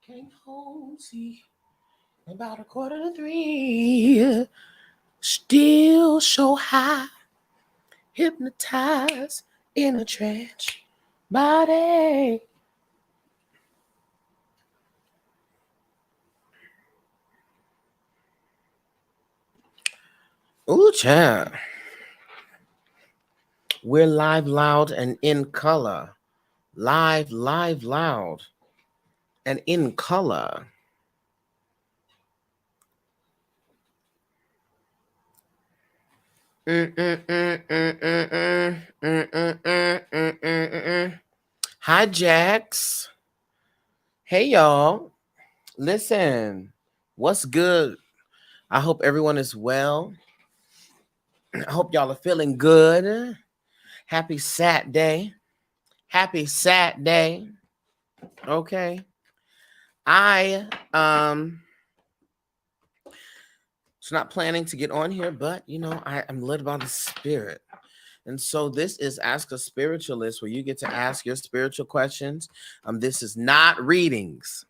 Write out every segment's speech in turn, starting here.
Came home, see, about 2:45. Still so high, hypnotized in a trance body. Ooh, child. We're live, loud, and in color. Live, loud, and in color. Hi, Jax. Hey, y'all. Listen, what's good? I hope everyone is well. I hope y'all are feeling good. Happy Saturday. Happy Saturday. Okay. I was not planning to get on here, but I'm led by the spirit. And so this is Ask a Spiritualist, where you get to ask your spiritual questions. This is not readings.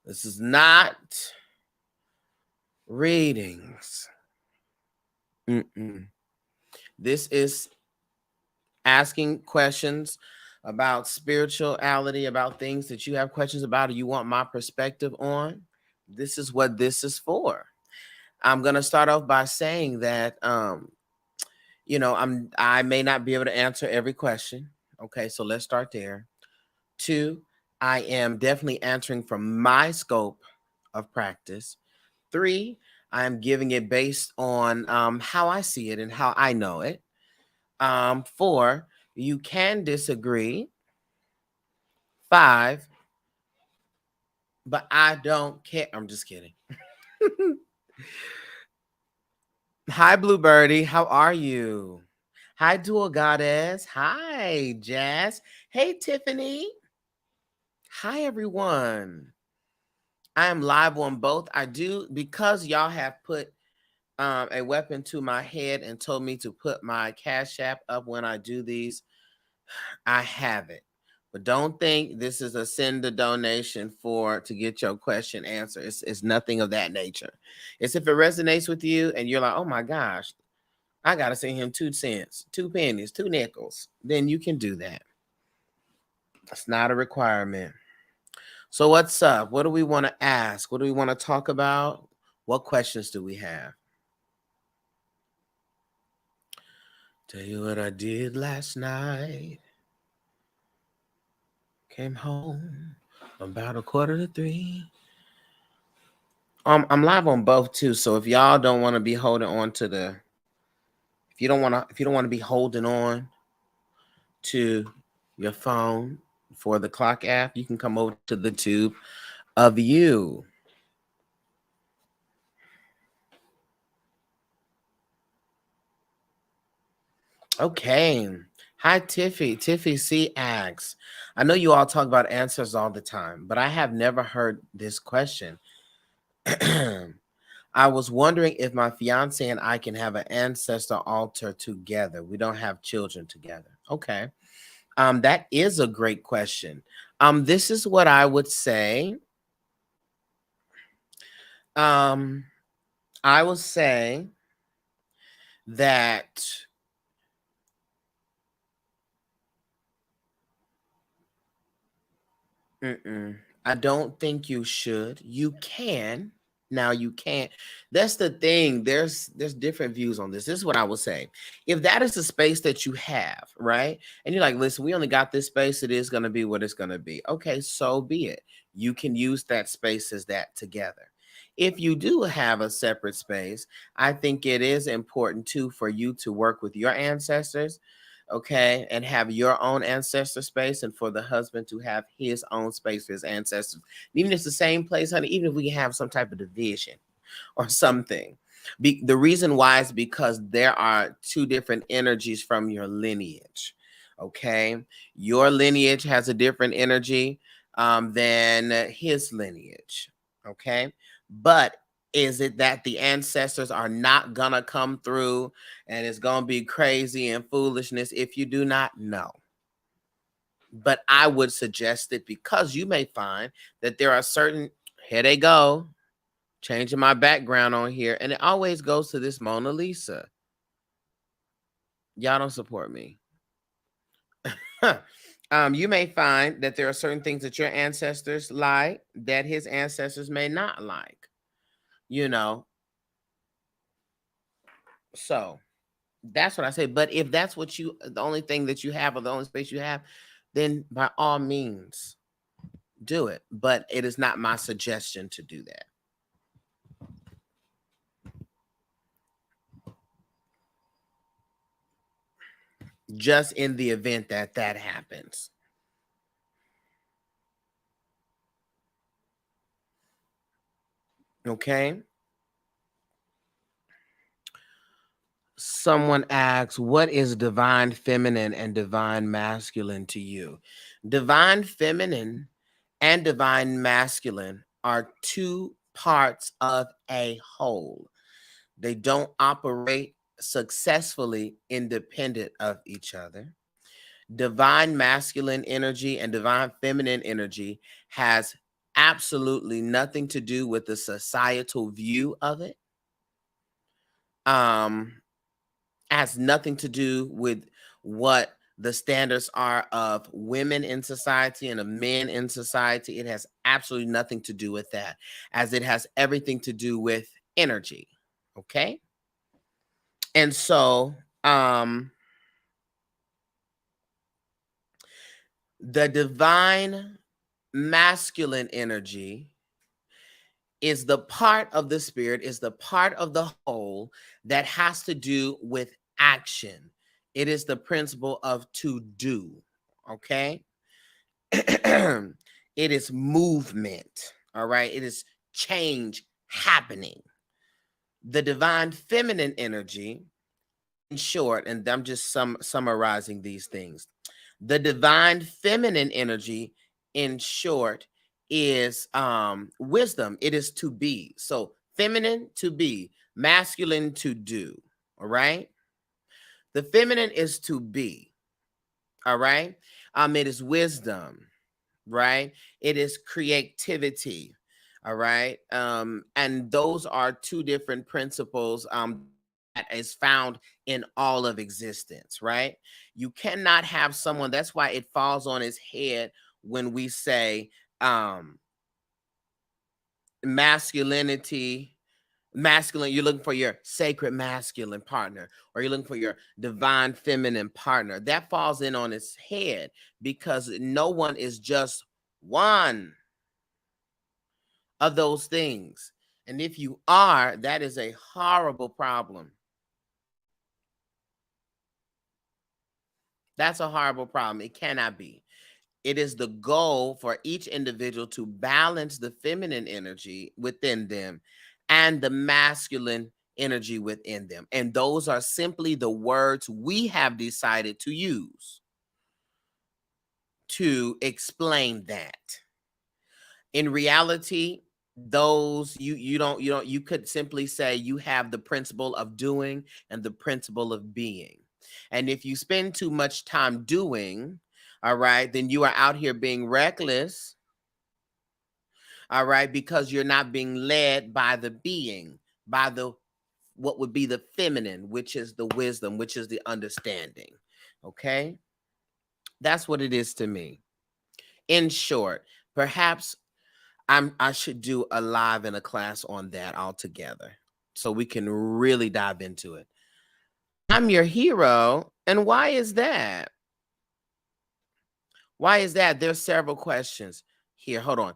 This is not readings. This is asking questions about spirituality, about things that you have questions about or you want my perspective on. This is what this is for. I'm going to start off by saying that I may not be able to answer every question. Okay, so let's start there. 2, I am definitely answering from my scope of practice. 3, I'm giving it based on how I see it and how I know it. 4, you can disagree. 5, but I don't care. I'm just kidding. Hi, Blue Birdie. How are you? Hi, Dual Goddess. Hi, Jazz. Hey, Tiffany. Hi, everyone. I am live on both. I do, because y'all have put a weapon to my head and told me to put my Cash App up when I do these. I have it. But don't think this is a send a donation to get your question answered. It's nothing of that nature. It's if it resonates with you and you're like, oh my gosh, I got to send him 2 cents, 2 pennies, 2 nickels. Then you can do that. It's not a requirement. So what's up? What do we want to ask? What do we want to talk about? What questions do we have? Tell you what I did last night. Came home about 2:45. I'm live on both too. So if y'all don't want to be holding on to if you don't want to be holding on to your phone for the clock app, you can come over to the tube of you. Okay. Hi, Tiffy. Tiffy C asks, I know you all talk about answers all the time, but I have never heard this question. I was wondering if my fiance and I can have an ancestor altar together. We don't have children together. Okay. That is a great question. This is what I would say. I would say that I don't think you should. You can. Now you can't. That's the thing. There's different views on this. This is what I would say. If that is the space that you have, right? And you're like, listen, we only got this space. It is going to be what it's going to be. Okay, so be it. You can use that space as that together. If you do have a separate space, I think it is important too for you to work with your ancestors, okay, and have your own ancestor space, and for the husband to have his own space for his ancestors. Even if it's the same place, honey, even if we have some type of division or something. The reason why is because there are 2 different energies from your lineage, okay? Your lineage has a different energy than his lineage, okay? But Is it that the ancestors are not gonna come through and it's gonna be crazy and foolishness if you do not know? But I would suggest it because you may find that there are certain, here they go, changing my background on here, and it always goes to this Mona Lisa. Y'all don't support me. You may find that there are certain things that your ancestors like that his ancestors may not like, you know. So that's what I say. But if that's what you, the only thing that you have or the only space you have, then by all means do it. But it is not my suggestion to do that. Just in the event that that happens. Okay. Someone asks, what is divine feminine and divine masculine to you? Divine feminine and divine masculine are two parts of a whole. They don't operate successfully independent of each other. Divine masculine energy and divine feminine energy has absolutely nothing to do with the societal view of it. Um, has nothing to do with what the standards are of women in society and of men in society. It has absolutely nothing to do with that, as it has everything to do with energy. Okay. And so, the divine masculine energy is the part of the spirit, is the part of the whole that has to do with action. It is the principle of to do. Okay. It is movement. All right. It is change happening. The divine feminine energy, in short, and I'm just summarizing these things. The divine feminine energy, in short, is wisdom. It is to be. So feminine to be, masculine to do. All right. The feminine is to be. All right. It is wisdom, right? It is creativity. All right. And those are two different principles that is found in all of existence, right? You cannot have someone, that's why it falls on his head when we say masculinity, masculine, you're looking for your sacred masculine partner, or you're looking for your divine feminine partner. That falls in on its head because no one is just one of those things. And if you are, that is a horrible problem. That's a horrible problem. It cannot be. It is the goal for each individual to balance the feminine energy within them and the masculine energy within them. And those are simply the words we have decided to use to explain that. In reality, those you could simply say you have the principle of doing and the principle of being. And if you spend too much time doing, all right, then you are out here being reckless, all right, because you're not being led by the being, by the what would be the feminine, which is the wisdom, which is the understanding. Okay? That's what it is to me. In short, perhaps I should do a live and a class on that altogether so we can really dive into it. I'm your hero. And why is that? Why is that? There's several questions here. Hold on.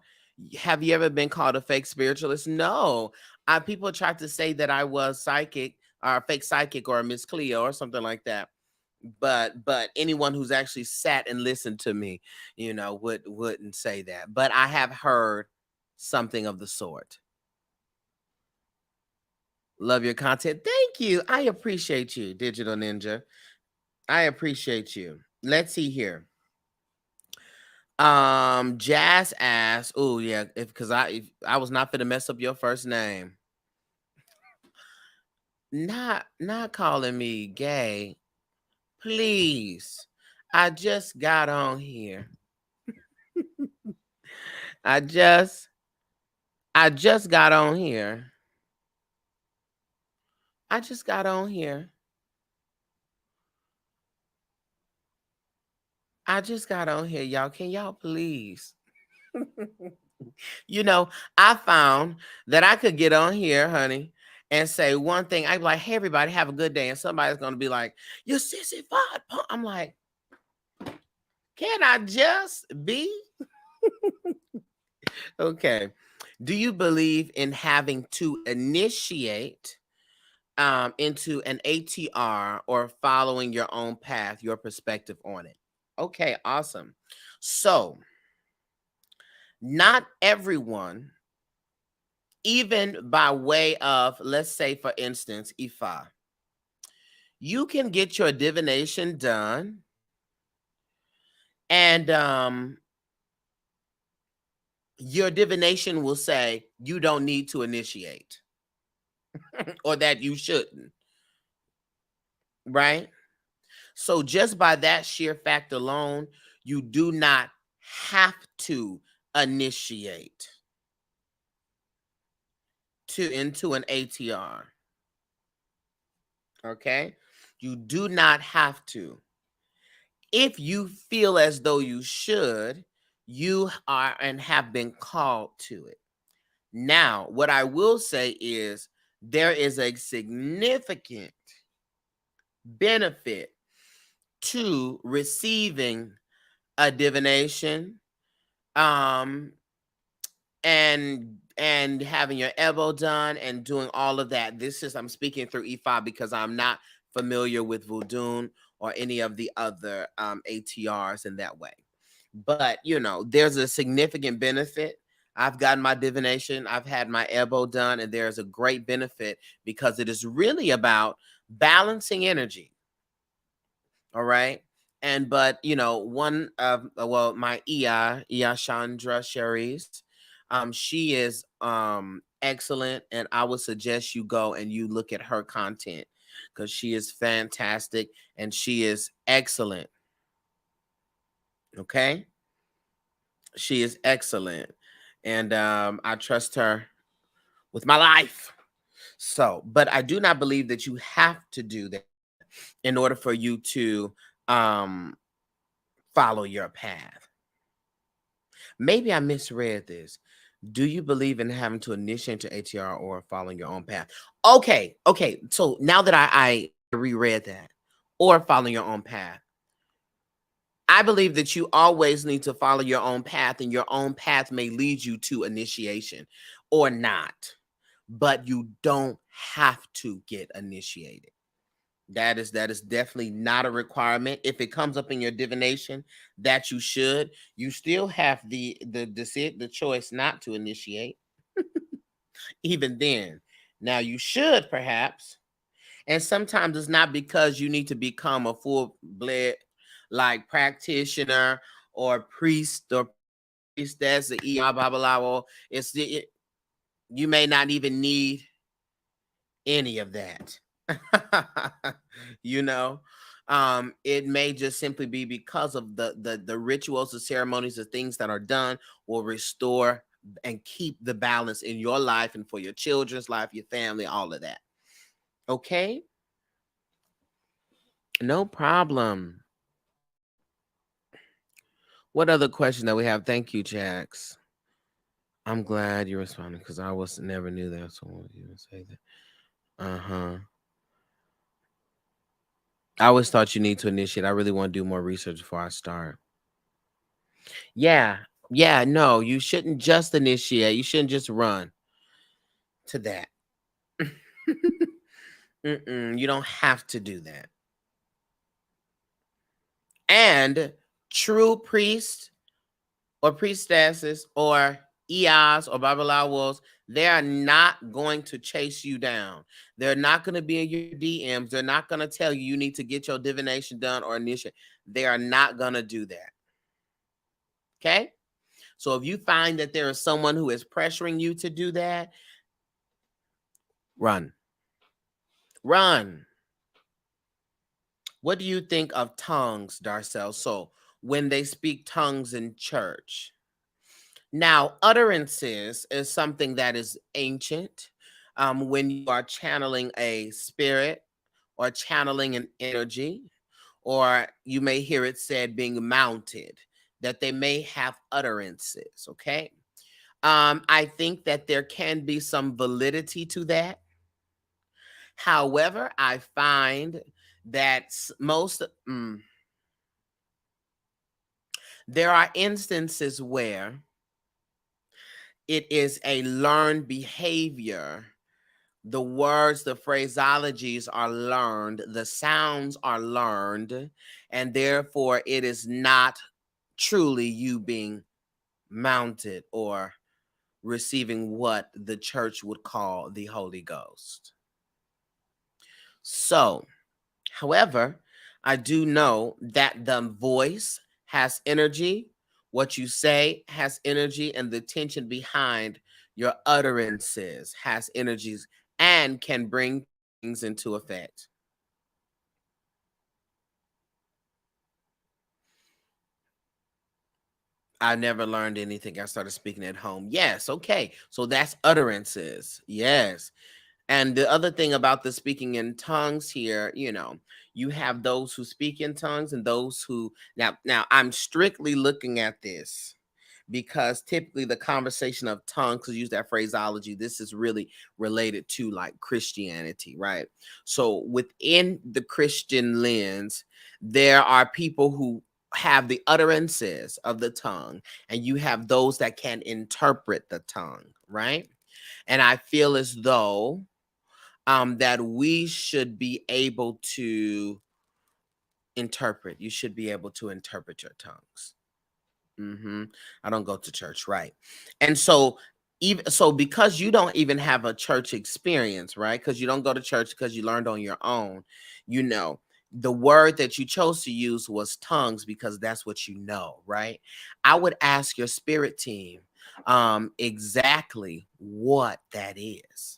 Have you ever been called a fake spiritualist? No. People tried to say that I was psychic or a fake psychic or a Miss Cleo or something like that. But anyone who's actually sat and listened to me, wouldn't say that. But I have heard something of the sort. Love your content. Thank you. I appreciate you, Digital Ninja. I appreciate you. Let's see here. Jazz asks, oh yeah, if I was not finna mess up your first name. Not calling me gay. Please. I just got on here. I just I just got on here. I just got on here. I just got on here, y'all. Can y'all please? You know, I found that I could get on here, honey, and say one thing. I'd be like, hey, everybody, have a good day. And somebody's going to be like, you sissy fart. I'm like, can I just be? Okay. Do you believe in having to initiate into an ATR or following your own path, your perspective on it? Okay, awesome. So, not everyone, even by way of, let's say, for instance, Ifa, you can get your divination done and your divination will say you don't need to initiate or that you shouldn't, right? So just by that sheer fact alone, you do not have to initiate into an ATR. Okay? You do not have to. If you feel as though you should, you are and have been called to it. Now, what I will say is there is a significant benefit to receiving a divination um and having your elbow done and doing all of that. This is, I'm speaking through E5 because I'm not familiar with voodoo or any of the other ATRs in that way. But you know, there's a significant benefit. I've gotten my divination, I've had my elbow done, and there's a great benefit because it is really about balancing energy. All right. And but you know, one of well, my Iya Chandra Cherise, she is excellent, and I would suggest you go and you look at her content because she is fantastic and she is excellent. Okay, she is excellent, and I trust her with my life. So, but I do not believe that you have to do that in order for you to um follow your path. Maybe I misread this. Do you believe in having to initiate to ATR or following your own path? Okay, okay. So now that I reread that, or following your own path, I believe that you always need to follow your own path, and your own path may lead you to initiation or not, but you don't have to get initiated. That is definitely not a requirement. If it comes up in your divination that you should, you still have the choice not to initiate. Even then, now you should perhaps, and sometimes it's not because you need to become a full blood like practitioner or priest or priestess or blah. You may not even need any of that. you know, it may just simply be because of the rituals, the ceremonies, the things that are done will restore and keep the balance in your life and for your children's life, your family, all of that. Okay, no problem. What other question that we have? Thank you, Jax. I'm glad you responded because I was never knew that someone would even say that. Uh-huh. I always thought you need to initiate. I really want to do more research before I start. Yeah. Yeah, no, you shouldn't just initiate. You shouldn't just run to that. You don't have to do that. And true priests or priestesses or EIs or Babalawos, they are not going to chase you down. They're not going to be in your DMs. They're not going to tell you you need to get your divination done or initiate. They are not going to do that. Okay? So if you find that there is someone who is pressuring you to do that, run. Run. What do you think of tongues, Darcel? So when they speak tongues in church. Now, utterances is something that is ancient. When you are channeling a spirit or channeling an energy, or you may hear it said being mounted, that they may have utterances. Okay. I think that there can be some validity to that. However, I find that there are instances where it is a learned behavior. The words, the phraseologies are learned, the sounds are learned, and therefore it is not truly you being mounted or receiving what the church would call the Holy Ghost. So, however, I do know that the voice has energy, what you say has energy, and the tension behind your utterances has energies and can bring things into effect. I never learned anything. I started speaking at home. Yes, okay. So that's utterances. Yes. And the other thing about the speaking in tongues here, you have those who speak in tongues and those who now I'm strictly looking at this because typically the conversation of tongues, to use that phraseology, this is really related to like Christianity, right? So within the Christian lens, there are people who have the utterances of the tongue, and you have those that can interpret the tongue, right? And I feel as though that we should be able to interpret. You should be able to interpret your tongues. I don't go to church, right? And so, even so, because you don't even have a church experience, right? Because you don't go to church because you learned on your own, you know, the word that you chose to use was tongues because that's what you know, right? I would ask your spirit team exactly what that is,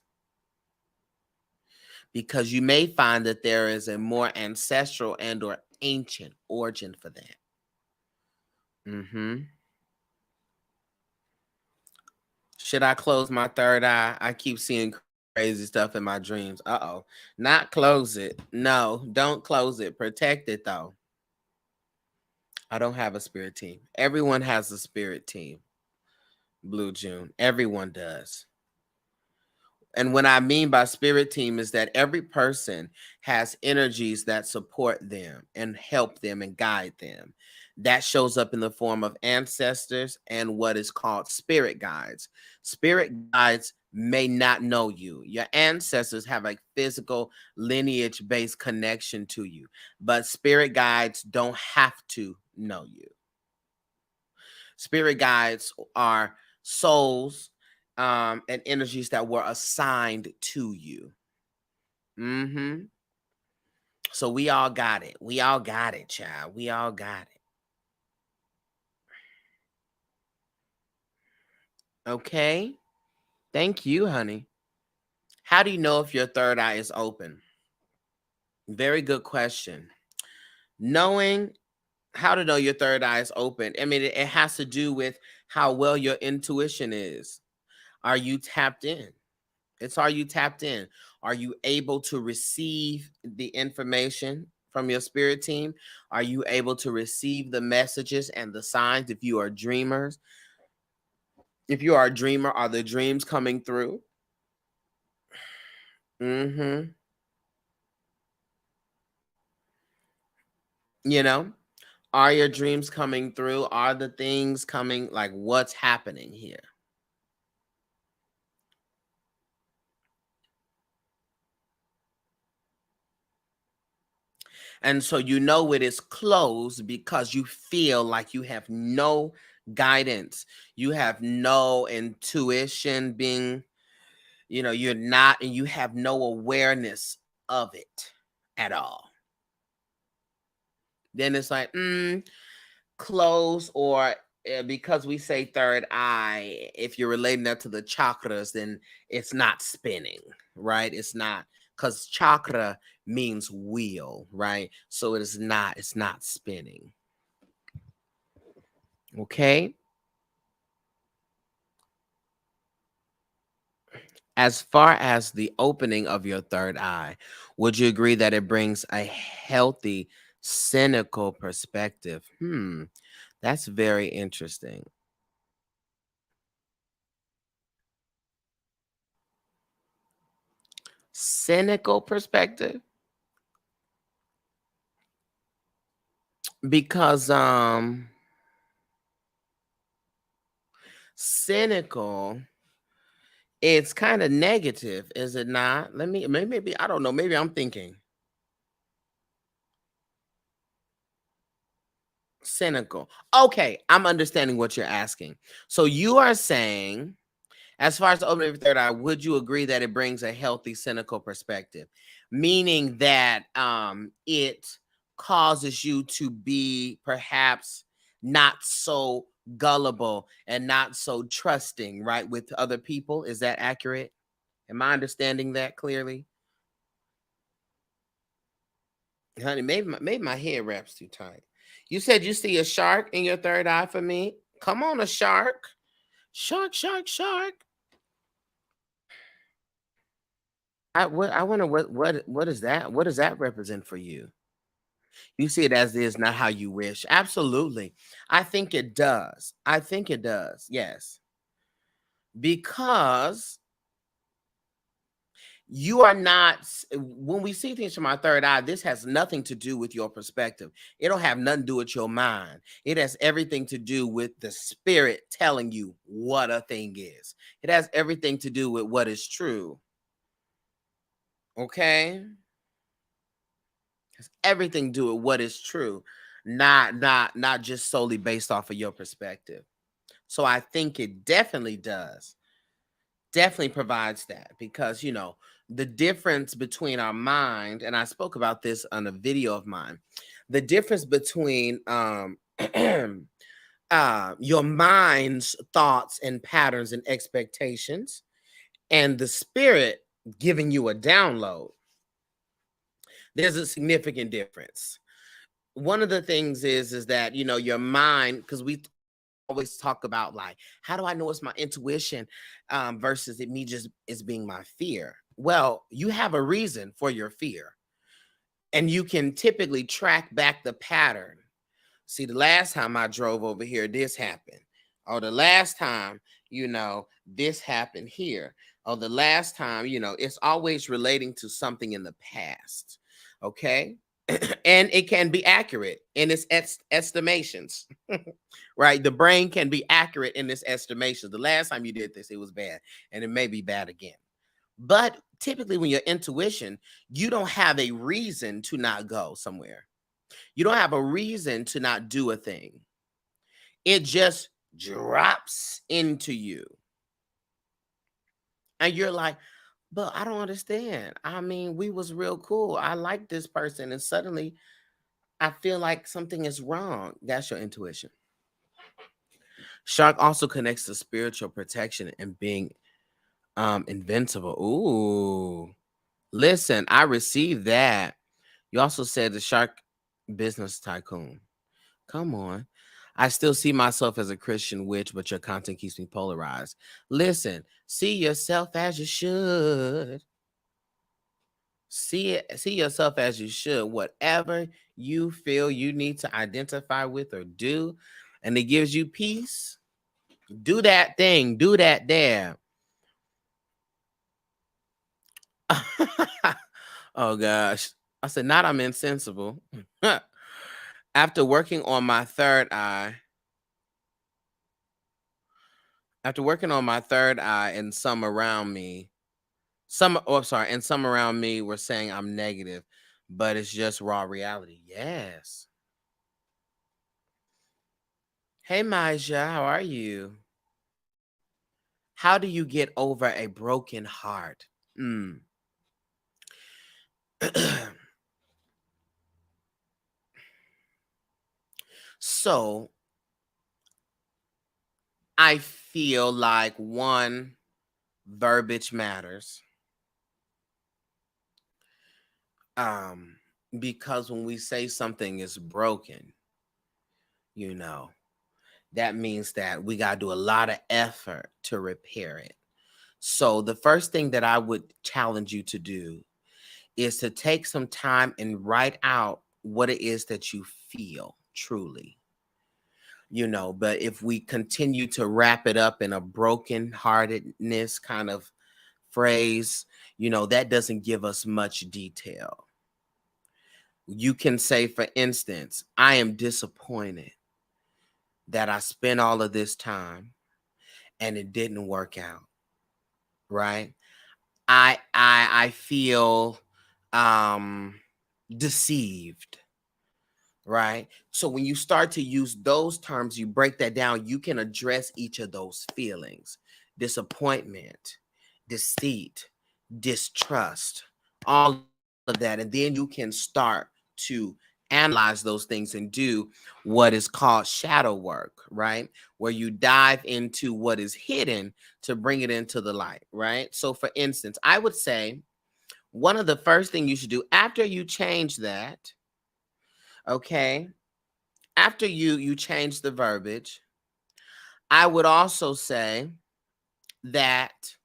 because you may find that there is a more ancestral and or ancient origin for that. Should I close my third eye? I keep seeing crazy stuff in my dreams. Uh-oh. Not close it. No, don't close it. Protect it though. I don't have a spirit team. Everyone has a spirit team. Blue June. Everyone does. And what I mean by spirit team is that every person has energies that support them and help them and guide them. That shows up in the form of ancestors and what is called spirit guides. Spirit guides may not know you. Your ancestors have a physical lineage based connection to you, but spirit guides don't have to know you. Spirit guides are souls and energies that were assigned to you. hmm So we all got it. We all got it, child. We all got it. Okay. Thank you, honey. How do you know if your third eye is open? Very good question. Knowing how to know your third eye is open. I mean, it has to do with how well your intuition is. Are you tapped in? Are you tapped in? Are you able to receive the information from your spirit team? Are you able to receive the messages and the signs if you are dreamers? If you are a dreamer, are the dreams coming through? Mm-hmm. You know, are your dreams coming through? Are the things coming, like what's happening here? And so you know it is closed because you feel like you have no guidance. You have no intuition being, you're not, and you have no awareness of it at all. Then it's like, close, or because we say third eye, if you're relating that to the chakras, then it's not spinning, right? It's not because chakra means wheel, right? So it's not spinning. Okay. As far as the opening of your third eye, would you agree that it brings a healthy, cynical perspective? That's very interesting. Cynical perspective? Because cynical, it's kind of negative, is it not? Maybe I don't know, maybe I'm thinking cynical. Okay, I'm understanding what you're asking. So you are saying, as far as the opening of your third eye, would you agree that it brings a healthy, cynical perspective? Meaning that it causes you to be perhaps not so gullible and not so trusting, right, with other people. Is that accurate? Am I understanding that clearly? Honey, maybe my head wraps too tight. You said you see a shark in your third eye for me. Come on, a shark. Shark, shark, shark. I wonder what is that? What does that represent for you? You see it as is, not how you wish. Absolutely. I think it does. I think it does. Yes. Because you are not when we see things from our third eye, this has nothing to do with your perspective. It don't have nothing to do with your mind. It has everything to do with the spirit telling you what a thing is. It has everything to do with what is true. Okay? Has everything to do with what is true, not just solely based off of your perspective. So I think it definitely does. Definitely provides that because the difference between our mind, and I spoke about this on a video of mine, the difference between your mind's thoughts and patterns and expectations and the spirit giving you a download. There's a significant difference. One of the things is that your mind, because we always talk about, like, how do I know it's my intuition versus it me just is being my fear. Well, you have a reason for your fear, and you can typically track back the pattern. See, the last time I drove over here, this happened. Or the last time, this happened here. Or the last time, it's always relating to something in the past. Okay. And it can be accurate in its estimations, right? The brain can be accurate in its estimations. The last time you did this, it was bad, and it may be bad again. But typically, when your intuition, you don't have a reason to not go somewhere. You don't have a reason to not do a thing. It just drops into you. And you're like, but I don't understand. I mean, we was real cool. I like this person. And suddenly I feel like something is wrong. That's your intuition. Shark also connects to spiritual protection and being invincible. Ooh. Listen, I received that. You also said the shark business tycoon. Come on. I still see myself as a Christian witch, but your content keeps me polarized. Listen, see yourself as you should. See yourself as you should. Whatever you feel you need to identify with or do, and it gives you peace, do that thing, do that there. Oh gosh. I said, not I'm insensible. After working on my third eye, and some around me, and some around me were saying I'm negative, but it's just raw reality. Yes. Hey, Maja, how are you? How do you get over a broken heart? Mm. So I feel like one, verbiage matters. Um, because when we say something is broken, you know, that means that we got to do a lot of effort to repair it. So the first thing that I would challenge you to do is to take some time and write out what it is that you feel truly. But if we continue to wrap it up in a broken heartedness kind of phrase, that doesn't give us much detail. You can say, for instance, I am disappointed that I spent all of this time and it didn't work out, right? I feel um deceived, right? So when you start to use those terms, you break that down, you can address each of those feelings: disappointment, deceit, distrust, all of that. And then you can start to analyze those things and do what is called shadow work, right? Where you dive into what is hidden to bring it into the light, right? So for instance, I would say one of the first things you should do after you change that, okay, after you change the verbiage, I would also say that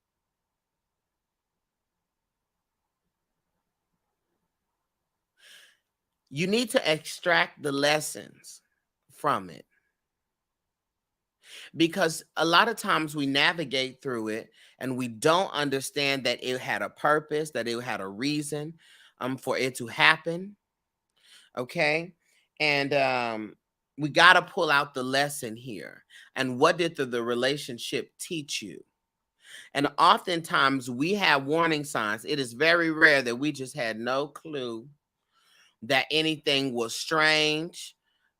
you need to extract the lessons from it, because a lot of times we navigate through it and we don't understand that it had a purpose, that it had a reason for it to happen. Okay. And we got to pull out the lesson here. And what did the relationship teach you? And oftentimes we have warning signs. It is very rare that we just had no clue that anything was strange,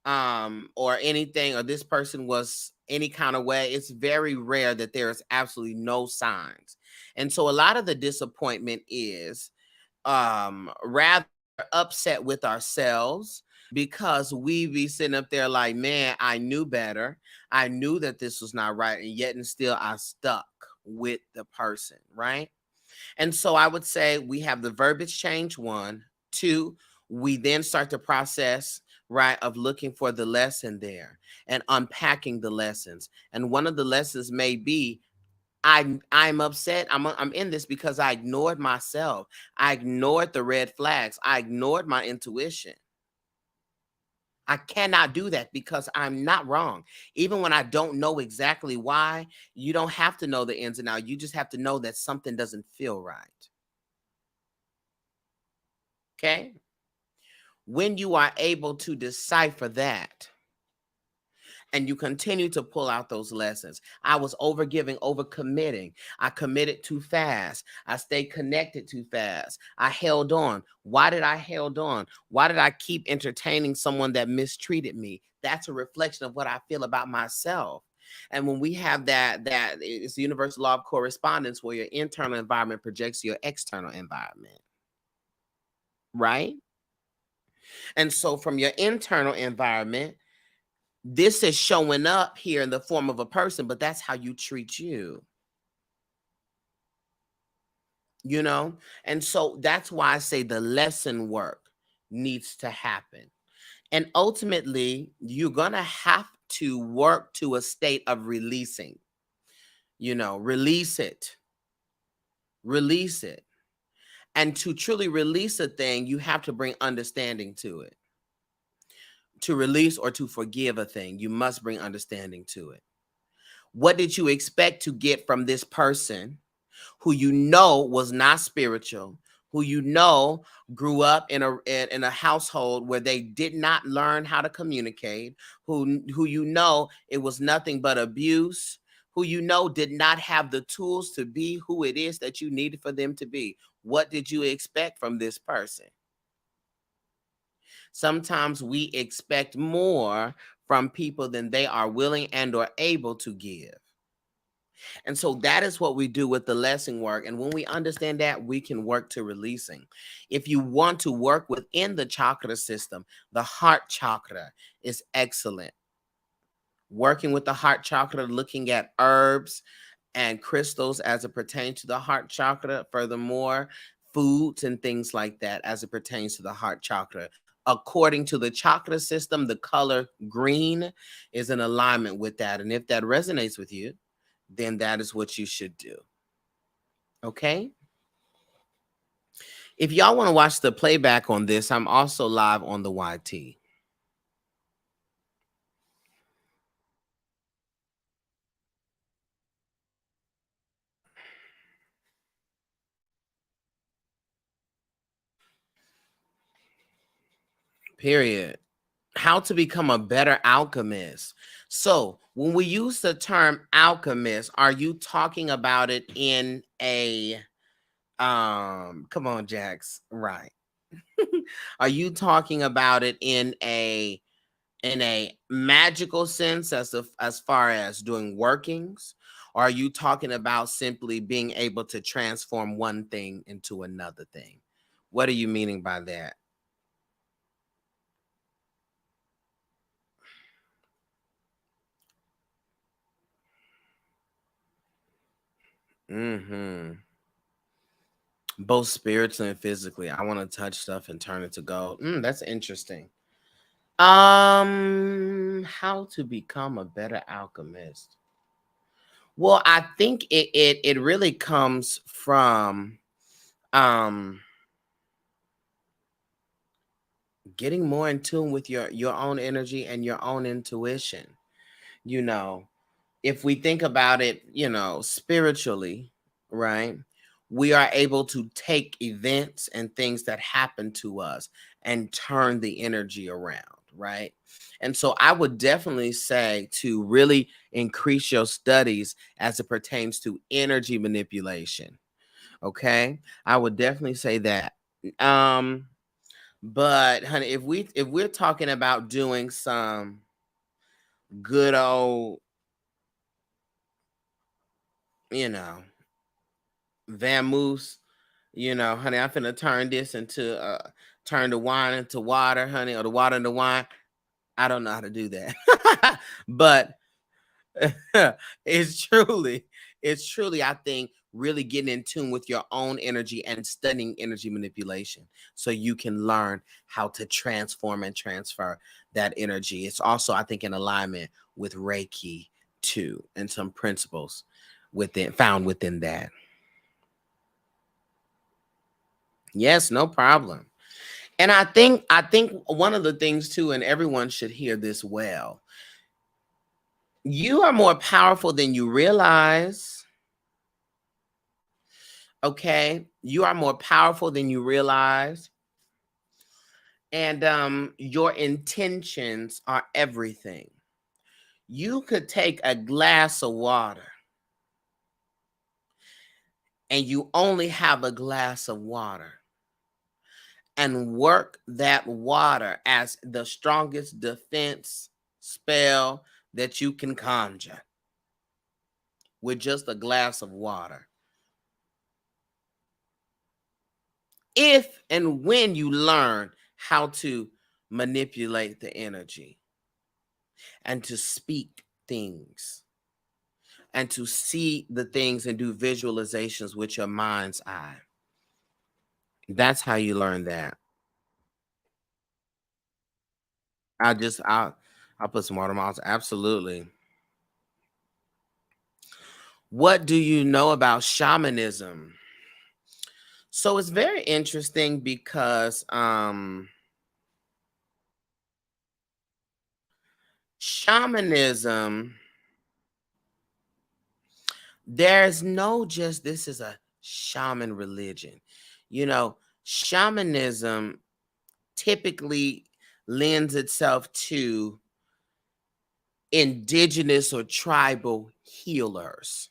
or anything, or this person was any kind of way. It's very rare that there is absolutely no signs. And so a lot of the disappointment is rather upset with ourselves, because we be sitting up there like, man, I knew better. I knew that this was not right, and yet and still I stuck with the person, right? And so I would say we have the verbiage change, one. Two, we then start the process, right, of looking for the lesson there and unpacking the lessons. And one of the lessons may be, I'm upset. I'm in this because I ignored myself. I ignored the red flags. I ignored my intuition. I cannot do that because I'm not wrong. Even when I don't know exactly why, you don't have to know the ins and outs. You just have to know that something doesn't feel right. Okay? When you are able to decipher that, and you continue to pull out those lessons. I was overgiving, overcommitting. I committed too fast. I stayed connected too fast. I held on. Why did I held on? Why did I keep entertaining someone that mistreated me? That's a reflection of what I feel about myself. And when we have that it's the universal law of correspondence, where your internal environment projects your external environment, right? And so from your internal environment, this is showing up here in the form of a person, but that's how you treat you. And so that's why I say the lesson work needs to happen. And ultimately, you're going to have to work to a state of releasing, release it, release it. And to truly release a thing, you have to bring understanding to it. To release or to forgive a thing, you must bring understanding to it. What did you expect to get from this person who was not spiritual, who grew up in a household where they did not learn how to communicate, who it was nothing but abuse, who did not have the tools to be who it is that you needed for them to be? What did you expect from this person? Sometimes we expect more from people than they are willing and or able to give. And so that is what we do with the lesson work. And when we understand that, we can work to releasing. If you want to work within the chakra system, the heart chakra is excellent. Working with the heart chakra, looking at herbs and crystals as it pertains to the heart chakra. Furthermore, foods and things like that as it pertains to the heart chakra. According to the chakra system, the color green is in alignment with that. And if that resonates with you, then that is what you should do. Okay? If y'all want to watch the playback on this, I'm also live on the YT. Period. How to become a better alchemist. So, when we use the term alchemist, are you talking about it in a come on, Jax, right? Are you talking about it in a magical sense as far as doing workings? Or are you talking about simply being able to transform one thing into another thing? What are you meaning by that? Mm-hmm. Both spiritually and physically. I want to touch stuff and turn it to gold. That's interesting. How to become a better alchemist? Well, I think it really comes from um getting more in tune with your own energy and your own intuition. You know, if we think about it, spiritually, right? We are able to take events and things that happen to us and turn the energy around, right? And so I would definitely say to really increase your studies as it pertains to energy manipulation. Okay? I would definitely say that. Um but honey, if we're talking about doing some good old, you know, vamoose, honey, I'm finna turn this into turn the wine into water, honey, or the water into wine. I don't know how to do that. But it's truly, I think, really getting in tune with your own energy and studying energy manipulation so you can learn how to transform and transfer that energy. It's also, I think, in alignment with Reiki too, and some principles found within that. Yes, no problem. And I think one of the things too, and everyone should hear this well, you are more powerful than you realize. Okay, you are more powerful than you realize, and your intentions are everything. You could take a glass of water and you only have a glass of water and work that water as the strongest defense spell that you can conjure with just a glass of water. If and when you learn how to manipulate the energy and to speak things and to see the things and do visualizations with your mind's eye. That's how you learn that. I'll put some water miles. Absolutely. What do you know about shamanism? So it's very interesting because shamanism, there's no just this is a shaman religion. Shamanism typically lends itself to indigenous or tribal healers,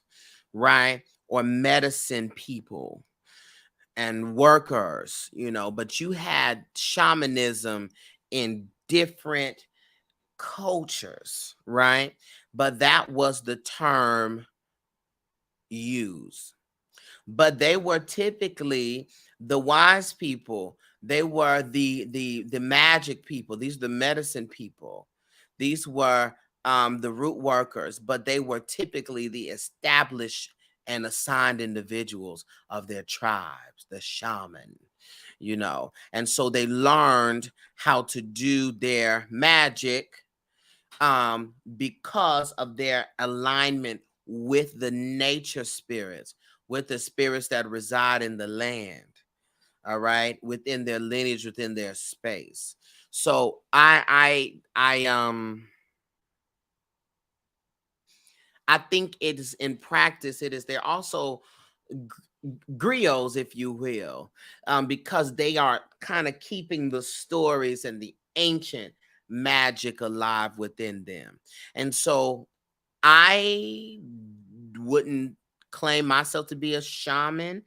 right? Or medicine people and workers, but you had shamanism in different cultures, right? But that was the term used. But they were typically the wise people. They were the magic people. These are the medicine people. These were the root workers, but they were typically the established and assigned individuals of their tribes, the shaman, And so they learned how to do their magic because of their alignment with the nature spirits, with the spirits that reside in the land, all right, within their lineage, within their space. So I think it is in practice. They're also griots, if you will, because they are kind of keeping the stories and the ancient magic alive within them. And so I wouldn't claim myself to be a shaman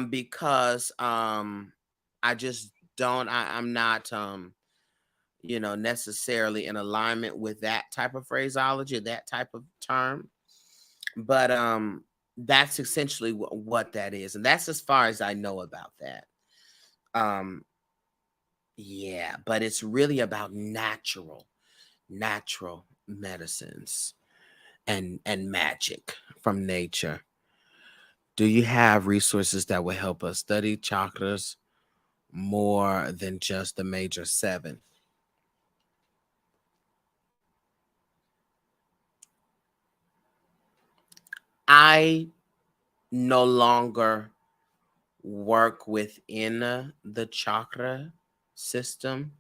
because I just don't I'm not necessarily in alignment with that type of phraseology, that type of term. But that's essentially what that is, and that's as far as I know about that. Um yeah, but it's really about natural medicines and magic from nature. Do you have resources that will help us study chakras more than just the major seven? I no longer work within the chakra system,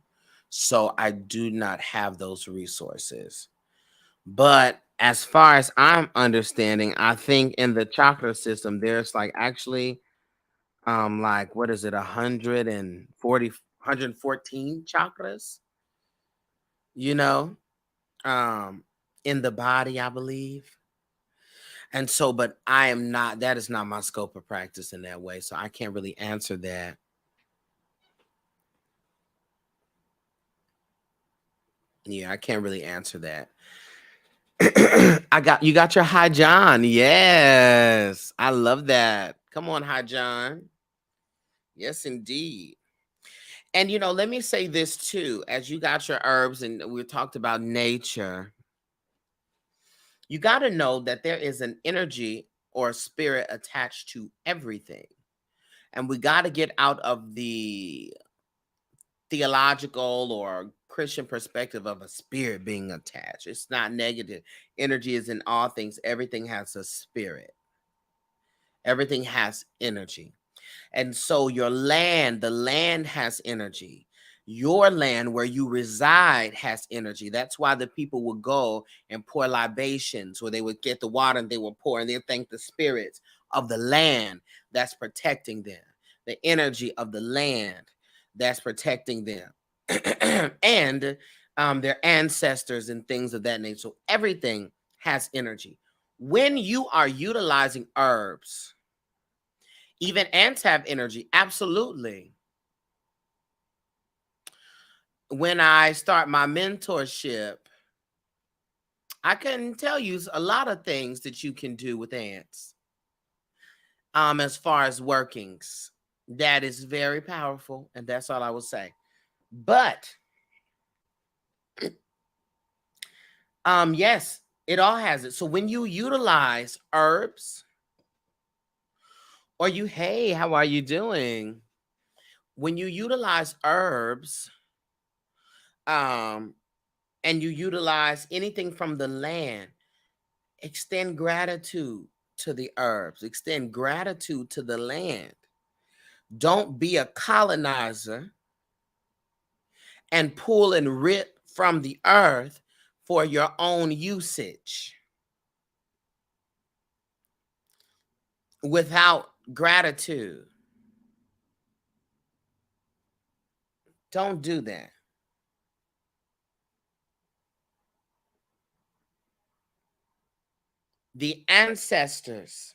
so I do not have those resources. But as far as I'm understanding, I think in the chakra system, there's like actually like what is it, 114 chakras, you know, um, in the body, I believe. And so, but that is not my scope of practice in that way. So I can't really answer that. Yeah, I can't really answer that. You got your Hi John. Yes. I love that. Come on, Hi John. Yes, indeed. And let me say this too. As you got your herbs and we talked about nature, you got to know that there is an energy or spirit attached to everything. And we got to get out of the theological or Christian perspective of a spirit being attached. It's not negative. Energy is in all things. Everything has a spirit. Everything has energy. And so the land has energy. Your land where you reside has energy. That's why the people would go and pour libations, where they would get the water and they would pour and they thank the spirits of the land that's protecting them, the energy of the land that's protecting them, and their ancestors and things of that nature. So everything has energy. When you are utilizing herbs, even ants have energy. Absolutely. When I start my mentorship, I can tell you a lot of things that you can do with ants. As far as workings, that is very powerful, and that's all I will say. But yes, it all has it. So when you utilize herbs, or hey, how are you doing? When you utilize herbs, um, and you utilize anything from the land, extend gratitude to the herbs, extend gratitude to the land. Don't be a colonizer and pull and rip from the earth for your own usage without gratitude. Don't do that. The ancestors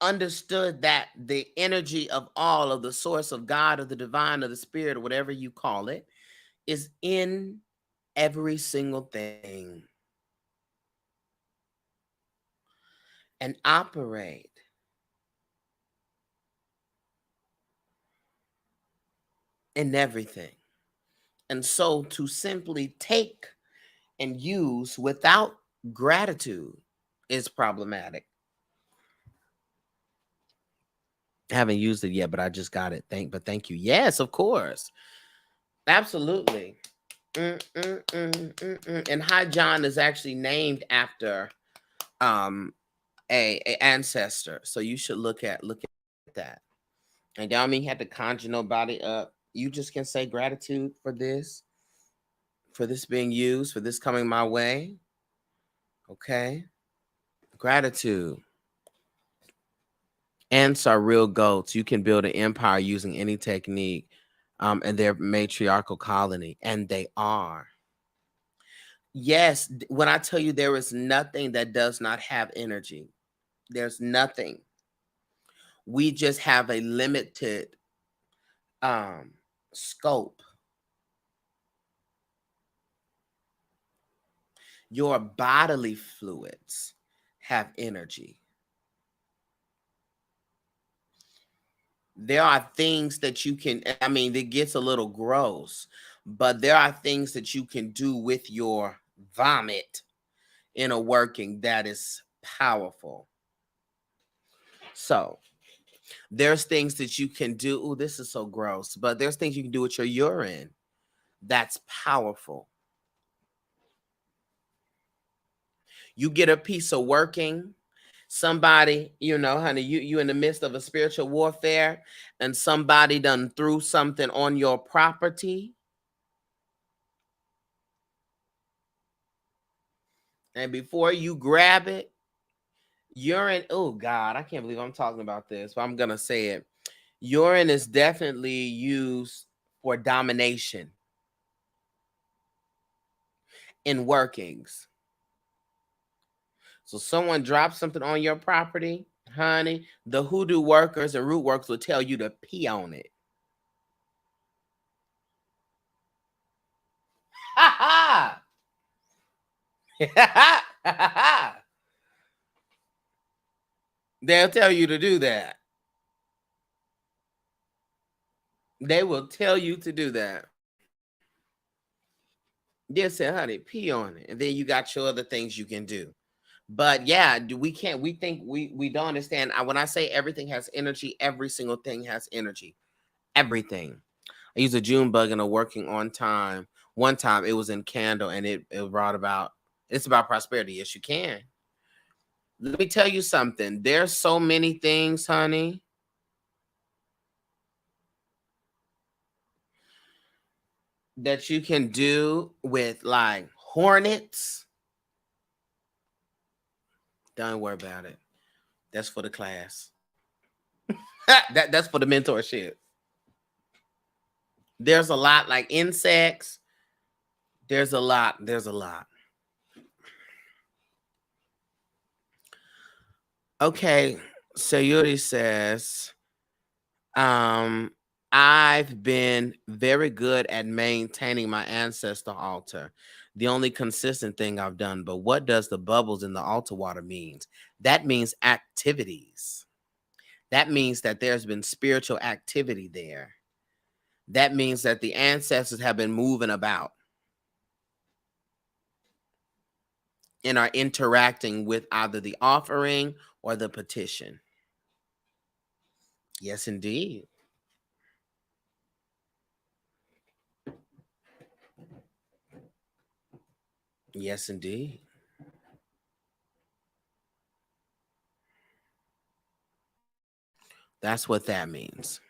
understood that the energy of all of the source of God or the divine or the spirit or whatever you call it is in every single thing and operate in everything. And so to simply take and use without gratitude is problematic. I haven't used it yet, but I just got it. Thank you. Yes, of course. Absolutely. And High John is actually named after um a ancestor. So you should look at that. And y'all mean you have to conjure nobody up. You just can say gratitude for this being used, for this coming my way. Okay. Gratitude. Ants are real goats. You can build an empire using any technique. And they're matriarchal colony. And they are. Yes, when I tell you there is nothing that does not have energy. There's nothing. We just have a limited scope. Your bodily fluids have energy. There are things that you can, I mean, it gets a little gross, but there are things that you can do with your vomit in a working that is powerful. So there's things that you can do. Oh, this is so gross, but there's things you can do with your urine that's powerful. You get a piece of working, somebody, honey, you in the midst of a spiritual warfare, and somebody done threw something on your property. And before you grab it, urine, oh God, I can't believe I'm talking about this, but I'm gonna say it. Urine is definitely used for domination in workings. So someone drops something on your property, honey, the hoodoo workers and root workers will tell you to pee on it. Ha ha! They'll tell you to do that. They will tell you to do that. They'll say, honey, pee on it. And then you got your other things you can do. But yeah, we think we don't understand. When I say everything has energy, every single thing has energy. Everything. I used a June bug in a working on time. One time it was in candle and it brought about, it's about prosperity. Yes, you can. Let me tell you something. There's so many things, honey, that you can do with like hornets. Don't worry about it. That's for the class. That's for the mentorship. There's a lot like insects. There's a lot. Okay. Sayuri says, I've been very good at maintaining my ancestor altar. The only consistent thing I've done, but what does the bubbles in the altar water means? That means activities. That means that there's been spiritual activity there. That means that the ancestors have been moving about and are interacting with either the offering or the petition. Yes, indeed. Yes, indeed. That's what that means.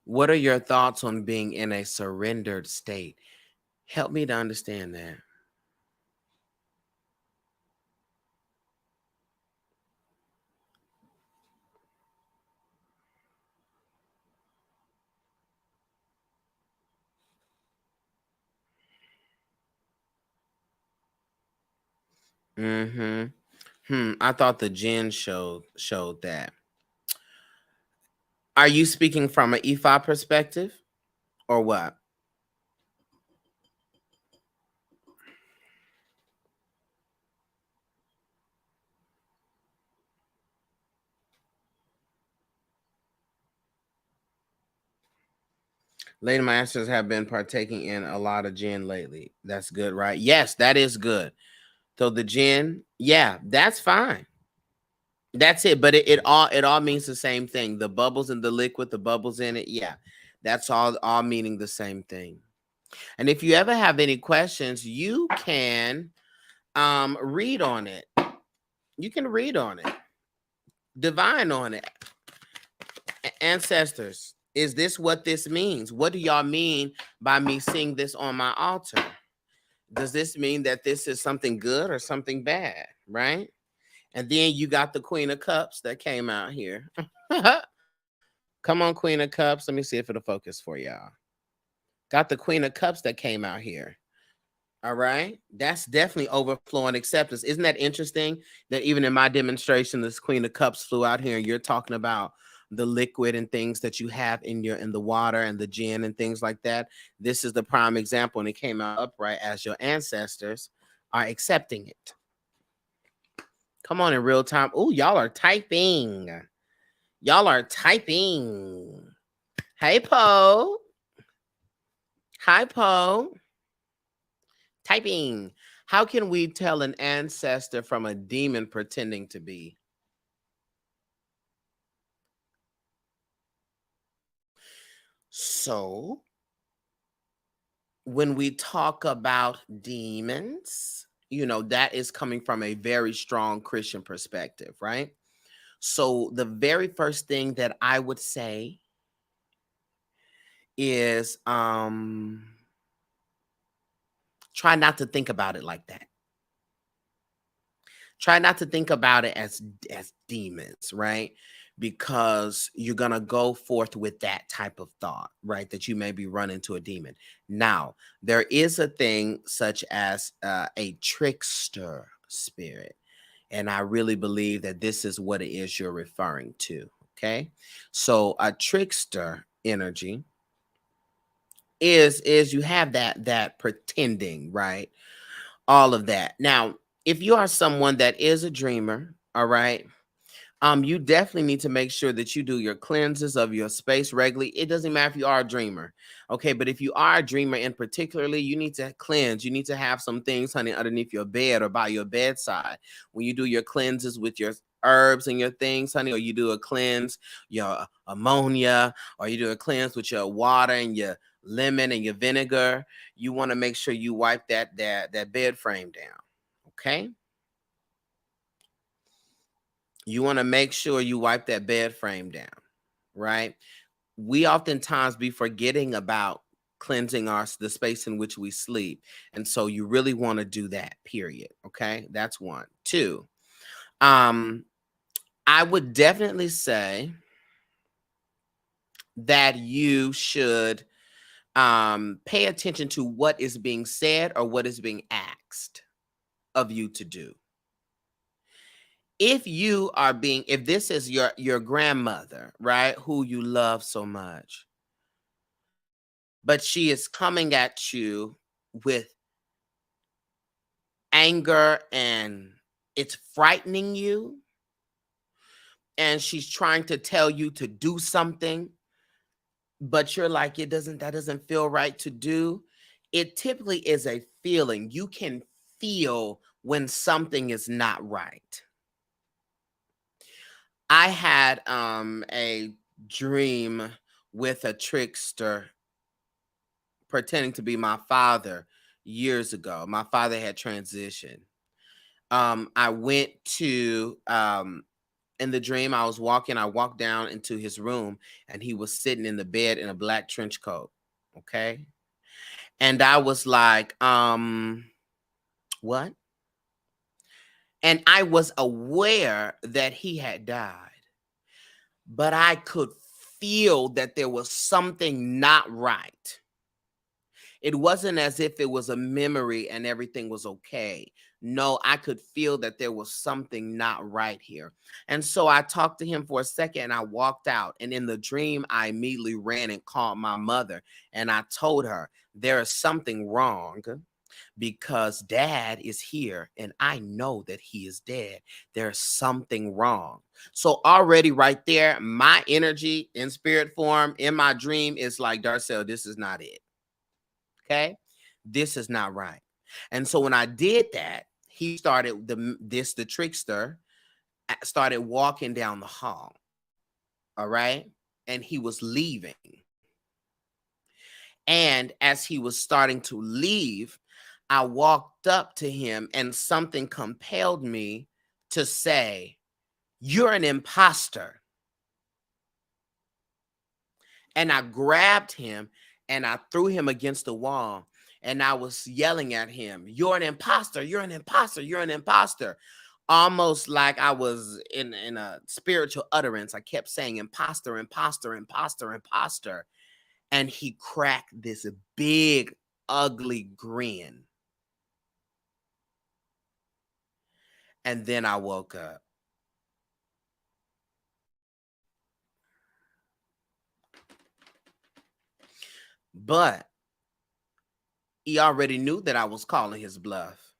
What are your thoughts on being in a surrendered state? Help me to understand that. I thought the Jinn showed that. Are you speaking from an Ifa perspective or what? Lady Masters have been partaking in a lot of gin lately. That's good, right? Yes, that is good. So the gin, yeah, that's fine. That's it. But it all means the same thing. The bubbles in the liquid, the bubbles in it, yeah. That's all meaning the same thing. And if you ever have any questions, you can read on it. You can read on it. Divine on it. Ancestors, is this what this means? What do y'all mean by me seeing this on my altar? Does this mean that this is something good or something bad, right? And then you got the Queen of Cups that came out here. Come on, Queen of Cups. Let me see if it'll focus for y'all. Got the Queen of Cups that came out here. All right. That's definitely overflowing acceptance. Isn't that interesting that even in my demonstration, this Queen of Cups flew out here and you're talking about the liquid and things that you have in the water and the gin and things like that. This is the prime example, and it came out upright as your ancestors are accepting it. Come on in real time. Oh, y'all are typing. Y'all are typing. Hey, Poe. Hi, Poe. Typing. How can we tell an ancestor from a demon pretending to be? So, when we talk about demons, that is coming from a very strong Christian perspective, right? So, the very first thing that I would say is try not to think about it like that. Try not to think about it as demons, right? Because you're going to go forth with that type of thought, right? That you may be running to a demon. Now, there is a thing such as a trickster spirit. And I really believe that this is what it is you're referring to. Okay. So a trickster energy is you have that pretending, right? All of that. Now, if you are someone that is a dreamer, all right, you definitely need to make sure that you do your cleanses of your space regularly. It doesn't matter if you are a dreamer, okay? But if you are a dreamer in particularly, you need to cleanse. You need to have some things, honey, underneath your bed or by your bedside. When you do your cleanses with your herbs and your things, honey, or you do a cleanse, your ammonia, or you do a cleanse with your water and your lemon and your vinegar, you want to make sure you wipe that bed frame down, okay? You want to make sure you wipe that bed frame down, right? We oftentimes be forgetting about cleansing the space in which we sleep. And so you really want to do that, period. Okay. That's one. Two, I would definitely say that you should pay attention to what is being said or what is being asked of you to do. If this is your grandmother, right, who you love so much, but she is coming at you with anger and it's frightening you, and she's trying to tell you to do something, but you're like, that doesn't feel right to do. It typically is a feeling. You can feel when something is not right. I had a dream with a trickster pretending to be my father years ago. My father had transitioned. I went to in the dream, I walked down into his room and he was sitting in the bed in a black trench coat. Okay. And I was like, what? And I was aware that he had died, but I could feel that there was something not right. It wasn't as if it was a memory and everything was okay. No, I could feel that there was something not right here. And so I talked to him for a second and I walked out. And in the dream, I immediately ran and called my mother and I told her, there is something wrong. because dad is here and I know that he is dead. There's something wrong. So already right there, my energy in spirit form in my dream is like, Darcel, this is not it. Okay. This is not right. And so when I did that, he started the trickster started walking down the hall. All right. And he was leaving. And as he was starting to leave, I walked up to him and something compelled me to say, "You're an imposter." And I grabbed him and I threw him against the wall. And I was yelling at him, "You're an imposter. You're an imposter. You're an imposter." Almost like I was in a spiritual utterance. I kept saying, "Imposter, imposter, imposter, imposter." And he cracked this big, ugly grin. And then I woke up. But he already knew that I was calling his bluff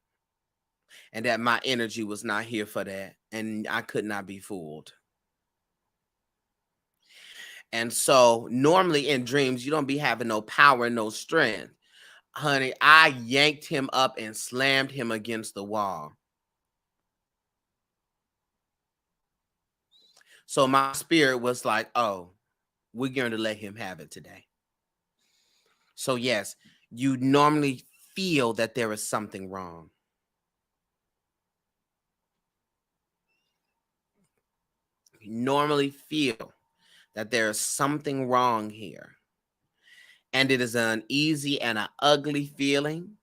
and that my energy was not here for that. And I could not be fooled. And so normally in dreams, you don't be having no power, no strength. Honey, I yanked him up and slammed him against the wall. So my spirit was like, oh, we're going to let him have it today. So yes, you normally feel that there is something wrong. You normally feel that there is something wrong here. And it is an uneasy and an ugly feeling.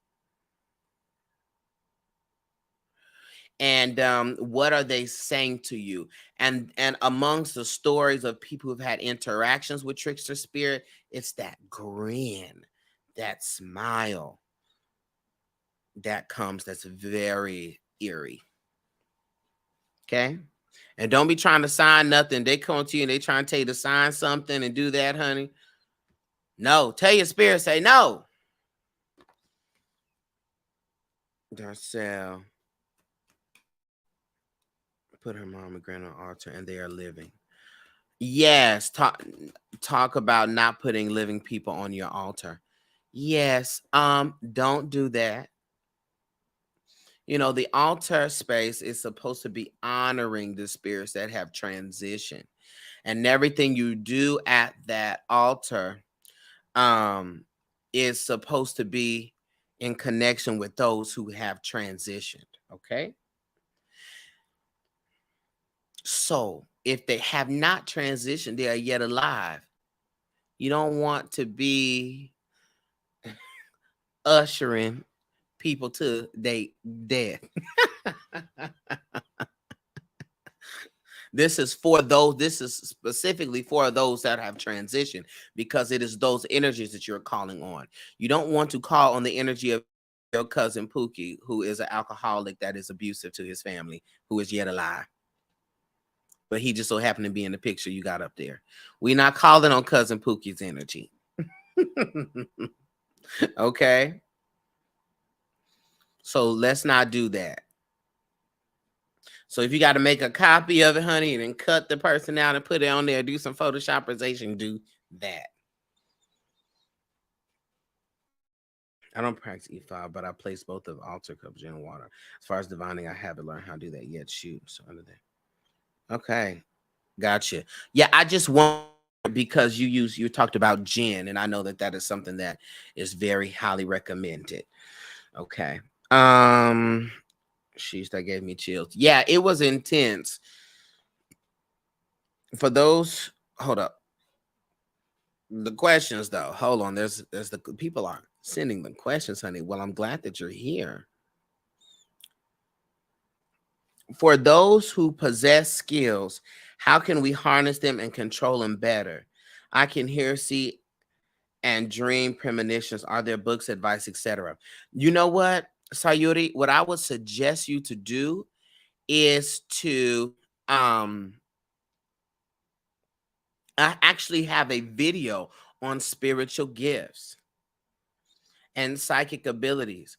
And what are they saying to you? And amongst the stories of people who've had interactions with trickster spirit, it's that grin, that smile that comes that's very eerie. Okay. And don't be trying to sign nothing. They come to you and they trying to tell you to sign something and do that, honey. No, tell your spirit, say no. Darcel put her mom and grandma on altar and they are living. Yes, talk about not putting living people on your altar. Yes, don't do that. You know, the altar space is supposed to be honoring the spirits that have transitioned. And everything you do at that altar is supposed to be in connection with those who have transitioned, okay? So, if they have not transitioned, they are yet alive. You don't want to be ushering people to they death. This is specifically for those that have transitioned because it is those energies that you're calling on. You don't want to call on the energy of your cousin Pookie, who is an alcoholic that is abusive to his family, who is yet alive. But he just so happened to be in the picture you got up there. We're not calling on cousin Pookie's energy. Okay? So let's not do that. So if you got to make a copy of it, honey, and then cut the person out and put it on there, do some Photoshopization, do that. I don't practice E5, but I place both of altar cups in water. As far as divining, I haven't learned how to do that yet. Shoot. So under there. Okay. Gotcha. Yeah, I just want because you talked about gin, and I know that is something that is very highly recommended. Okay. Sheesh, that gave me chills. Yeah, it was intense. For those, hold up. The questions though, hold on. There's the people are sending the questions, honey. Well, I'm glad that you're here. For those who possess skills, how can we harness them and control them better? I can hear, see, and dream premonitions. Are there books, advice, etc.? You know what, Sayuri? What I would suggest you to do is to I actually have a video on spiritual gifts and psychic abilities.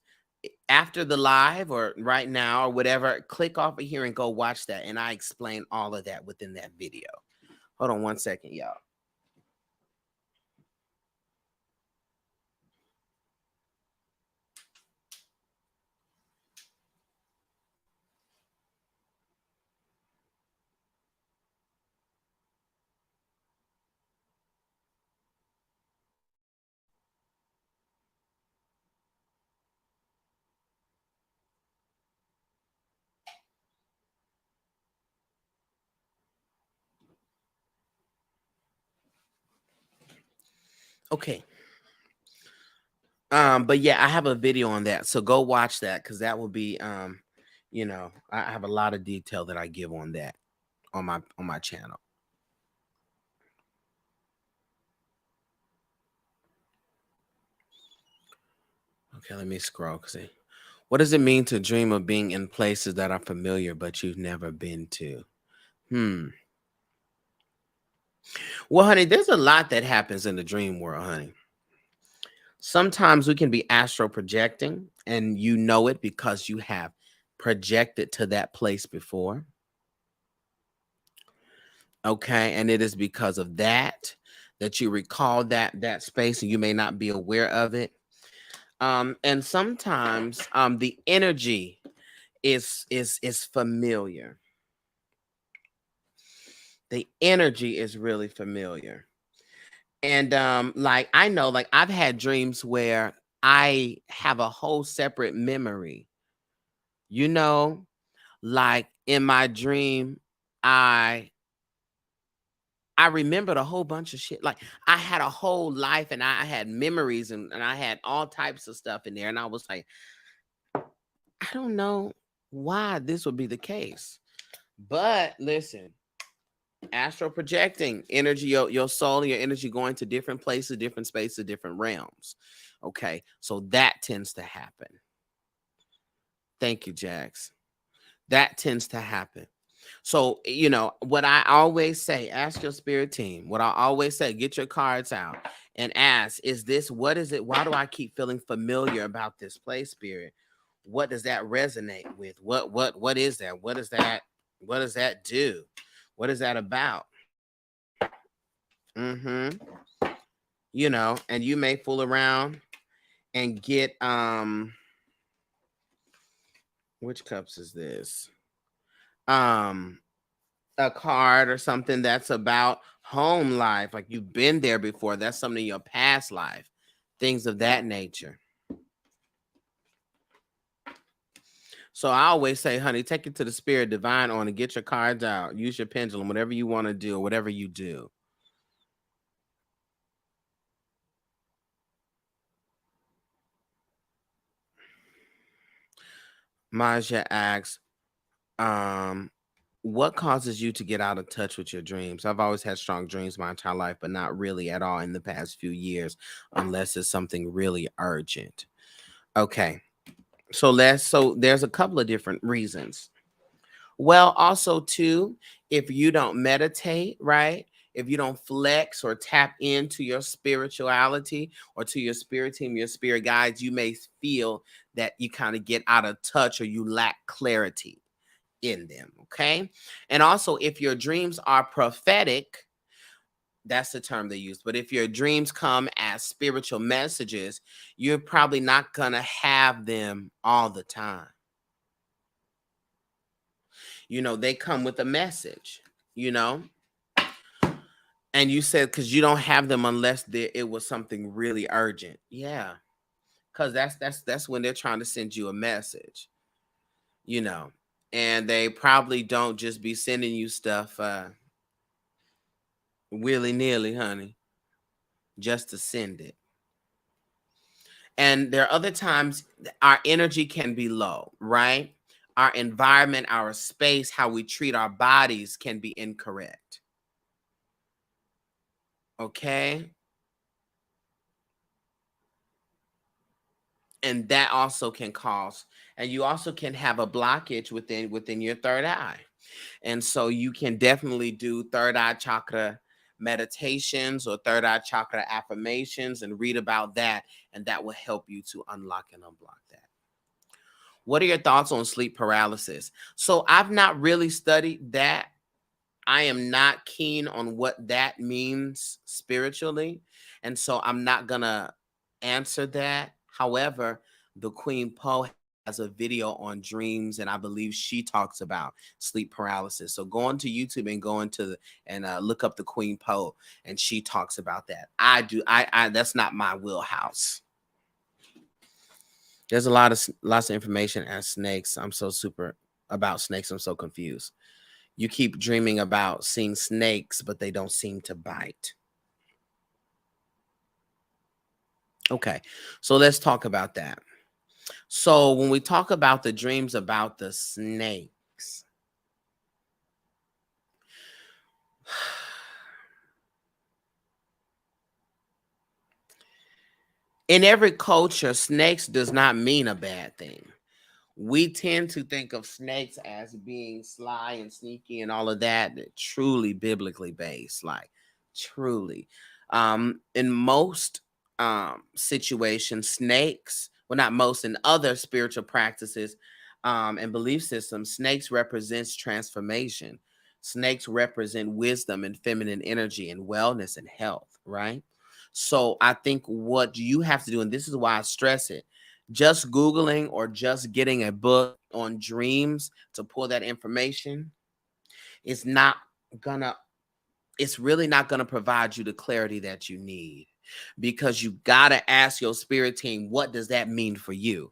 after the live or right now or whatever, click off of here and go watch that. And I explain all of that within that video. Hold on one second, y'all. Okay. But yeah, I have a video on that. So go watch that because that will be I have a lot of detail that I give on that on my channel. Okay, let me scroll. See, what does it mean to dream of being in places that are familiar but you've never been to? Well, honey, there's a lot that happens in the dream world, honey. Sometimes we can be astral projecting, and you know it because you have projected to that place before. Okay, and it is because of that that you recall that space, and you may not be aware of it. And sometimes the energy is familiar. The energy is really familiar. And like I know, like I've had dreams where I have a whole separate memory. You know, like in my dream, I I remembered a whole bunch of shit. Like I had a whole life and I had memories and I had all types of stuff in there. And I was like, I don't know why this would be the case. But listen, astral projecting energy, your soul and your energy going to different places, different spaces, different realms. Okay. So that tends to happen. Thank you, Jax. That tends to happen. So, what I always say, ask your spirit team. What I always say, get your cards out and ask, what is it? Why do I keep feeling familiar about this place, spirit? What does that resonate with? What is that? What does that do? What is that about? Mm-hmm. And you may fool around and get which cups is this? Um a card or something that's about home life, like you've been there before. That's something in your past life, things of that nature. So I always say, honey, take it to the spirit divine on and get your cards out. Use your pendulum, whatever you want to do, whatever you do. Maja asks, what causes you to get out of touch with your dreams? I've always had strong dreams my entire life, but not really at all in the past few years, unless it's something really urgent. Okay. So there's a couple of different reasons. Well, also too, if you don't meditate, right? If you don't flex or tap into your spirituality or to your spirit team, your spirit guides, you may feel that you kind of get out of touch or you lack clarity in them. Okay. And also, if your dreams are prophetic, that's the term they use. But if your dreams come as spiritual messages, you're probably not going to have them all the time. They come with a message, you know? And you said because you don't have them unless it was something really urgent. Yeah. Because that's when they're trying to send you a message, you know. And they probably don't just be sending you stuff willy-nilly, honey, just to send it. And there are other times our energy can be low, right? Our environment, our space, how we treat our bodies can be incorrect. Okay? And that also can cause, and you also can have a blockage within your third eye. And so you can definitely do third eye chakra meditations or third eye chakra affirmations and read about that, and that will help you to unlock and unblock that. What are your thoughts on sleep paralysis? So I've not really studied that. I am not keen on what that means spiritually. And so I'm not going to answer that. However, the Queen Poe has a video on dreams, and I believe she talks about sleep paralysis. So go onto YouTube and go into and look up the Queen Poe, and she talks about that. I that's not my wheelhouse. There's lots of information as snakes. I'm so super about snakes. I'm so confused. You keep dreaming about seeing snakes, but they don't seem to bite. Okay, so let's talk about that. So when we talk about the dreams about the snakes, in every culture, snakes does not mean a bad thing. We tend to think of snakes as being sly and sneaky and all of that, truly biblically based, like truly. In most situations, snakes, well, not most, in other spiritual practices and belief systems, snakes represents transformation. Snakes represent wisdom and feminine energy and wellness and health, right? So I think what you have to do, and this is why I stress it, just Googling or just getting a book on dreams to pull that information is not gonna, it's really not gonna provide you the clarity that you need, because you gotta ask your spirit team, what does that mean for you?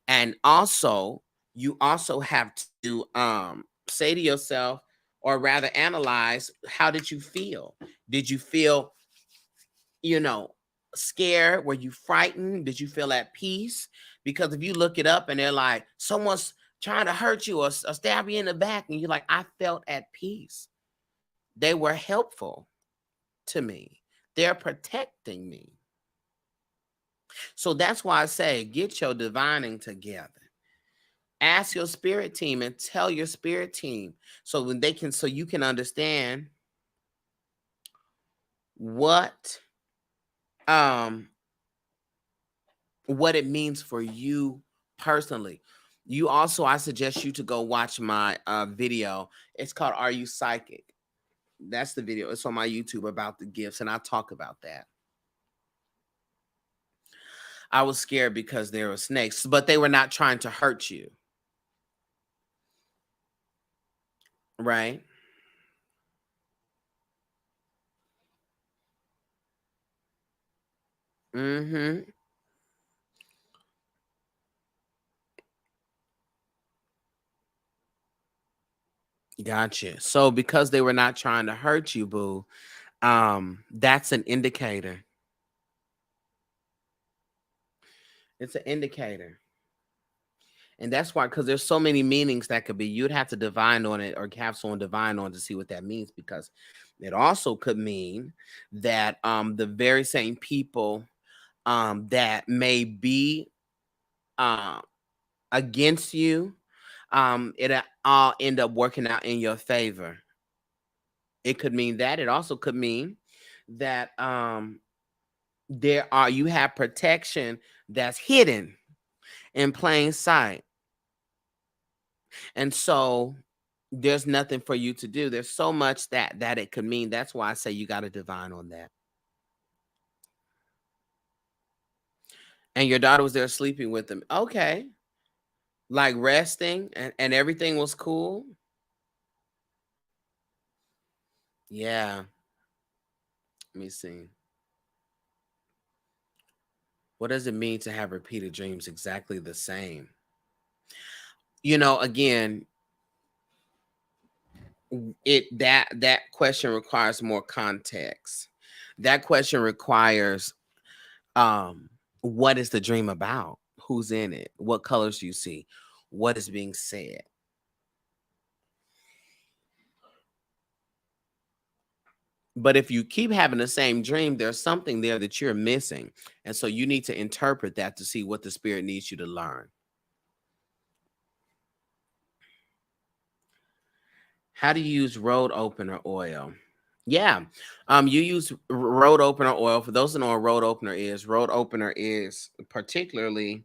And also, you also have to say to yourself, or rather analyze, how did you feel? Did you feel, you know, scared? Were you frightened? Did you feel at peace? Because if you look it up and they're like, someone's trying to hurt you or stab you in the back, and you're like, I felt at peace. They were helpful to me. They're protecting me. So that's why I say, get your divining together. Ask your spirit team and tell your spirit team, so when they can, so you can understand what um what it means for you personally. You also, I suggest you to go watch my video. It's called Are You Psychic? That's the video. It's on my YouTube about the gifts, and I talk about that. I was scared because there were snakes, but they were not trying to hurt you. Right? Mm-hmm. Gotcha. So because they were not trying to hurt you, boo, that's an indicator. It's an indicator. And that's why, because there's so many meanings that could be, you'd have to divine on it or have someone divine on to see what that means, because it also could mean that the very same people that may be uh, against you, it all end up working out in your favor. It could mean that. It also could mean that you have protection that's hidden in plain sight. And so there's nothing for you to do. There's so much that it could mean. That's why I say you got to divine on that. And your daughter was there sleeping with them. Okay. Like resting, and everything was cool. Yeah. Let me see. What does it mean to have repeated dreams exactly the same? Again, that question requires more context. That question requires what is the dream about? Who's in it? What colors do you see? What is being said? But if you keep having the same dream, there's something there that you're missing. And so you need to interpret that to see what the spirit needs you to learn. How do you use road opener oil? Yeah. You use road opener oil. For those that know what road opener is particularly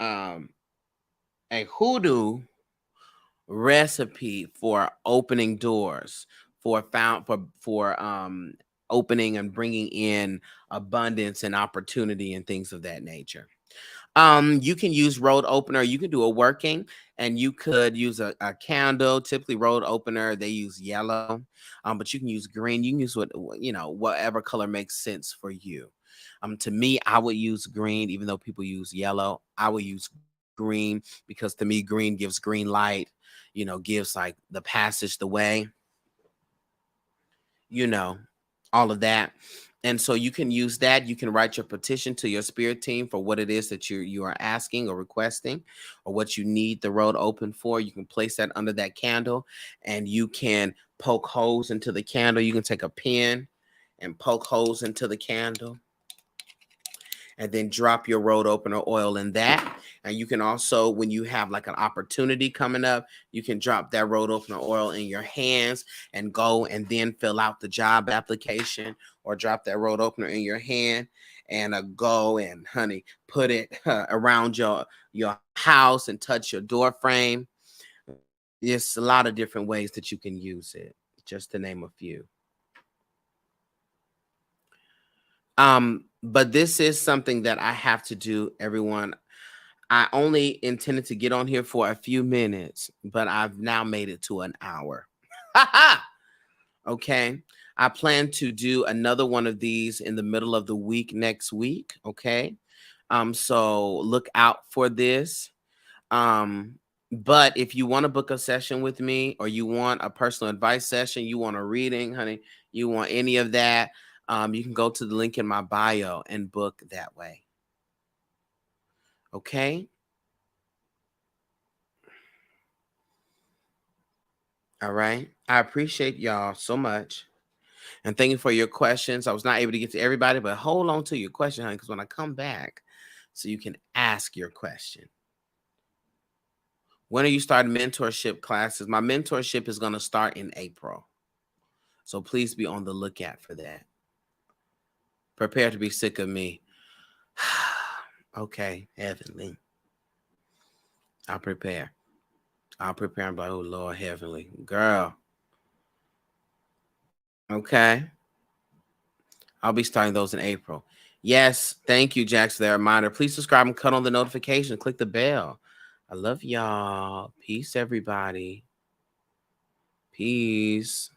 um a hoodoo recipe for opening doors, for opening and bringing in abundance and opportunity and things of that nature. You can use road opener. You can do a working, and you could use a candle. Typically, road opener they use yellow, but you can use green. You can use whatever color makes sense for you. To me, I would use green, even though people use yellow. I would use green because to me, green gives green light. Gives like the passage, the way, you know, all of that. And so you can use that. You can write your petition to your spirit team for what it is that you are asking or requesting, or what you need the road open for. You can place that under that candle, and you can poke holes into the candle. You can take a pen and poke holes into the candle, and then drop your road opener oil in that. And you can also, when you have like an opportunity coming up, you can drop that road opener oil in your hands and go and then fill out the job application, or drop that road opener in your hand and go and honey, put it around your house and touch your door frame. There's a lot of different ways that you can use it, just to name a few. But this is something that I have to do, everyone. I only intended to get on here for a few minutes, but I've now made it to an hour. Okay. I plan to do another one of these in the middle of the week next week. Okay. So look out for this. But if you want to book a session with me, or you want a personal advice session, you want a reading, honey, you want any of that, you can go to the link in my bio and book that way. Okay. All right. I appreciate y'all so much. And thank you for your questions. I was not able to get to everybody, but hold on to your question, honey, because when I come back, so you can ask your question. When are you starting mentorship classes? My mentorship is going to start in April. So please be on the lookout for that. Prepare to be sick of me. Okay, heavenly. I'll prepare. I'll prepare and be like, oh, Lord, heavenly. Girl. Okay. I'll be starting those in April. Yes, thank you, Jax, for that reminder. Please subscribe and cut on the notification. Click the bell. I love y'all. Peace, everybody. Peace.